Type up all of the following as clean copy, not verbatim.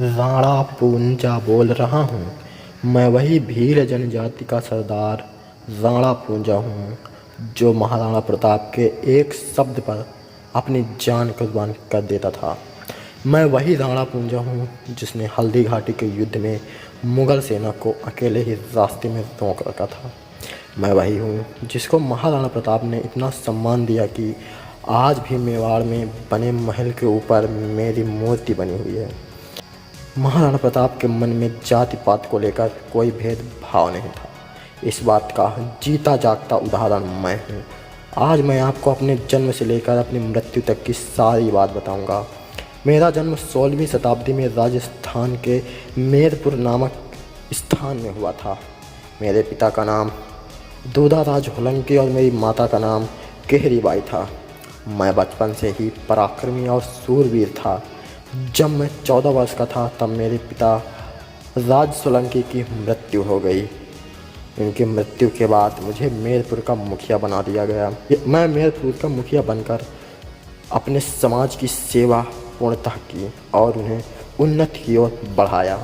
राणा पूंजा बोल रहा हूँ। मैं वही भील जनजाति का सरदार राणा पूंजा हूँ जो महाराणा प्रताप के एक शब्द पर अपनी जान कुर्बान कर देता था। मैं वही राणा पूंजा हूँ जिसने हल्दी घाटी के युद्ध में मुगल सेना को अकेले ही रास्ते में रोक रखा था। मैं वही हूँ जिसको महाराणा प्रताप ने इतना सम्मान दिया कि आज भी मेवाड़ में बने महल के ऊपर मेरी मूर्ति बनी हुई है। महाराणा प्रताप के मन में जाति पात को लेकर कोई भेदभाव नहीं था। इस बात का जीता जागता उदाहरण मैं हूँ। आज मैं आपको अपने जन्म से लेकर अपनी मृत्यु तक की सारी बात बताऊंगा। मेरा जन्म 16वीं शताब्दी में राजस्थान के मेरपुर नामक स्थान में हुआ था। मेरे पिता का नाम दूधाराज होलंकी और मेरी माता का नाम केहरी बाई था। मैं बचपन से ही पराक्रमी और सूरवीर था। जब मैं 14 वर्ष का था तब मेरे पिता राज सोलंकी की मृत्यु हो गई। इनकी मृत्यु के बाद मुझे मेरपुर का मुखिया बना दिया गया। मैं मेरपुर का मुखिया बनकर अपने समाज की सेवा पूर्णतः की और उन्हें उन्नति की ओर बढ़ाया।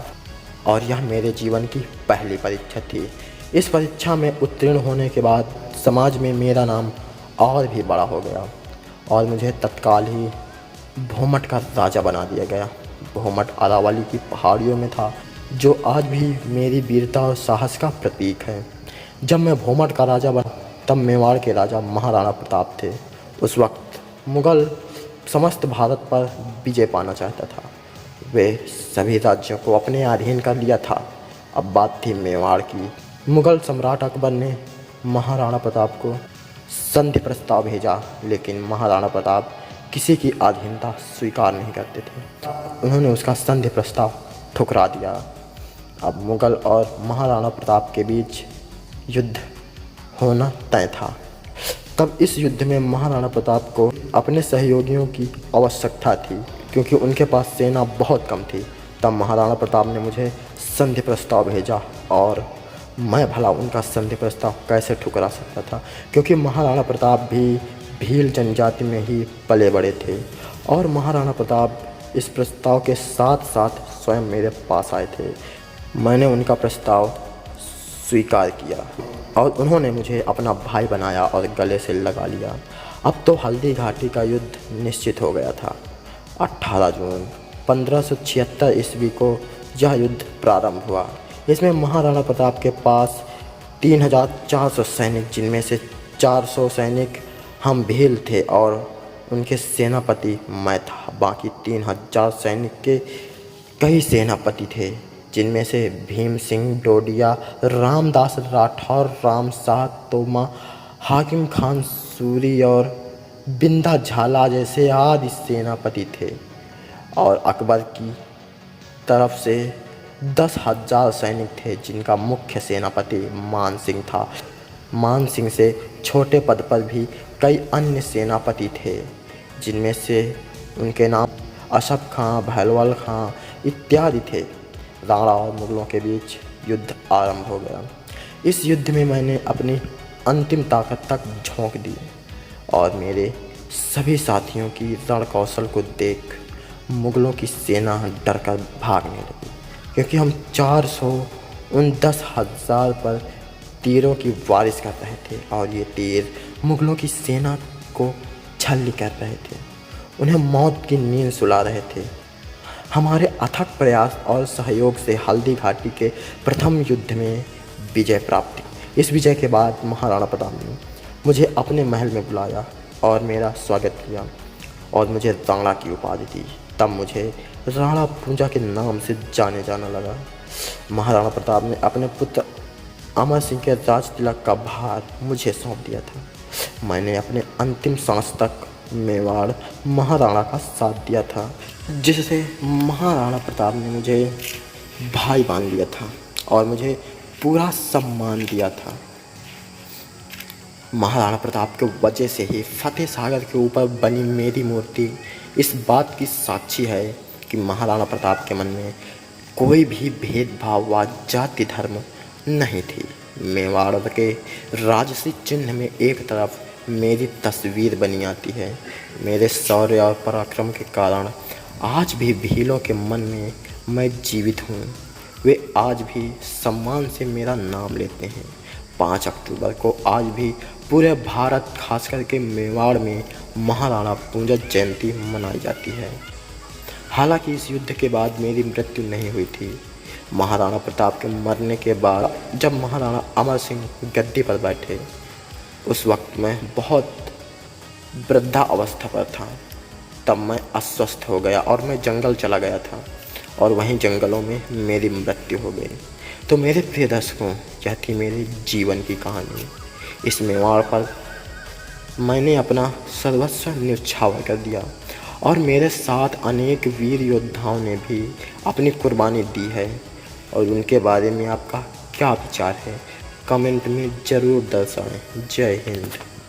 और यह मेरे जीवन की पहली परीक्षा थी। इस परीक्षा में उत्तीर्ण होने के बाद समाज में मेरा नाम और भी बड़ा हो गया और मुझे तत्काल ही भोमट का राजा बना दिया गया। भोमट अरावली की पहाड़ियों में था, जो आज भी मेरी वीरता और साहस का प्रतीक है। जब मैं भोमट का राजा बना तब मेवाड़ के राजा महाराणा प्रताप थे। उस वक्त मुगल समस्त भारत पर विजय पाना चाहता था। वे सभी राज्यों को अपने अधीन कर लिया था। अब बात थी मेवाड़ की। मुगल सम्राट अकबर ने महाराणा प्रताप को संधि प्रस्ताव भेजा, लेकिन महाराणा प्रताप किसी की अधीनता स्वीकार नहीं करते थे। उन्होंने उसका संधि प्रस्ताव ठुकरा दिया। अब मुगल और महाराणा प्रताप के बीच युद्ध होना तय था। तब इस युद्ध में महाराणा प्रताप को अपने सहयोगियों की आवश्यकता थी, क्योंकि उनके पास सेना बहुत कम थी। तब महाराणा प्रताप ने मुझे संधि प्रस्ताव भेजा और मैं भला उनका संधि प्रस्ताव कैसे ठुकरा सकता था, क्योंकि महाराणा प्रताप भी भील जनजाति में ही पले बड़े थे। और महाराणा प्रताप इस प्रस्ताव के साथ साथ स्वयं मेरे पास आए थे। मैंने उनका प्रस्ताव स्वीकार किया और उन्होंने मुझे अपना भाई बनाया और गले से लगा लिया। अब तो हल्दी घाटी का युद्ध निश्चित हो गया था। 18 जून 1576 ईस्वी को यह युद्ध प्रारंभ हुआ। इसमें महाराणा प्रताप के पास 3400 सैनिक, जिनमें से 400 सैनिक हम भील थे और उनके सेनापति मैं था। बाकी 3000 सैनिक के कई सेनापति थे, जिनमें से भीम सिंह डोडिया, रामदास राठौर, राम शाह तोमा, हाकिम खान सूरी और बिंदा झाला जैसे आदि सेनापति थे। और अकबर की तरफ से 10,000 सैनिक थे, जिनका मुख्य सेनापति मान सिंह था। मान सिंह से छोटे पद पर भी कई अन्य सेनापति थे, जिनमें से उनके नाम अशफ खां, भैलवल खां इत्यादि थे। राणा और मुगलों के बीच युद्ध आरंभ हो गया। इस युद्ध में मैंने अपनी अंतिम ताकत तक झोंक दी और मेरे सभी साथियों की रण कौशल को देख मुगलों की सेना डरकर भागने लगी, क्योंकि हम 400 उन 10,000 पर तीरों की बारिश कर रहे थे और ये तीर मुगलों की सेना को छल्ली कर रहे थे, उन्हें मौत की नींद सुला रहे थे। हमारे अथक प्रयास और सहयोग से हल्दी घाटी के प्रथम युद्ध में विजय प्राप्त हुई। इस विजय के बाद महाराणा प्रताप ने मुझे अपने महल में बुलाया और मेरा स्वागत किया और मुझे राणा की उपाधि दी। तब मुझे राणा पूंजा के नाम से जाने जाना लगा। महाराणा प्रताप ने अपने पुत्र अमर सिंह के राज तिलक का भार मुझे सौंप दिया था। मैंने अपने अंतिम सांस तक मेवाड़ महाराणा का साथ दिया था, जिससे महाराणा प्रताप ने मुझे भाई मान लिया था और मुझे पूरा सम्मान दिया था। महाराणा प्रताप के वजह से ही फतेह सागर के ऊपर बनी मेरी मूर्ति इस बात की साक्षी है कि महाराणा प्रताप के मन में कोई भी भेदभाव व जाति धर्म नहीं थी। मेवाड़ के राजसी चिन्ह में एक तरफ मेरी तस्वीर बनी आती है। मेरे शौर्य और पराक्रम के कारण आज भी भीलों के मन में मैं जीवित हूँ। वे आज भी सम्मान से मेरा नाम लेते हैं। 5 अक्टूबर को आज भी पूरे भारत खास करके मेवाड़ में महाराणा प्रताप जयंती मनाई जाती है। हालांकि इस युद्ध के बाद मेरी मृत्यु नहीं हुई थी। महाराणा प्रताप के मरने के बाद जब महाराणा अमर सिंह गद्दी पर बैठे, उस वक्त मैं बहुत वृद्धावस्था पर था। तब मैं अस्वस्थ हो गया और मैं जंगल चला गया था और वहीं जंगलों में मेरी मृत्यु हो गई। तो मेरे प्रिय दर्शकों, यह थी मेरे जीवन की कहानी। इस मेवाड़ पर मैंने अपना सर्वस्व न्यौछावर कर दिया और मेरे साथ अनेक वीर योद्धाओं ने भी अपनी कुर्बानी दी है। और उनके बारे में आपका क्या विचार है, कमेंट में ज़रूर दर्शाएं। जय हिंद।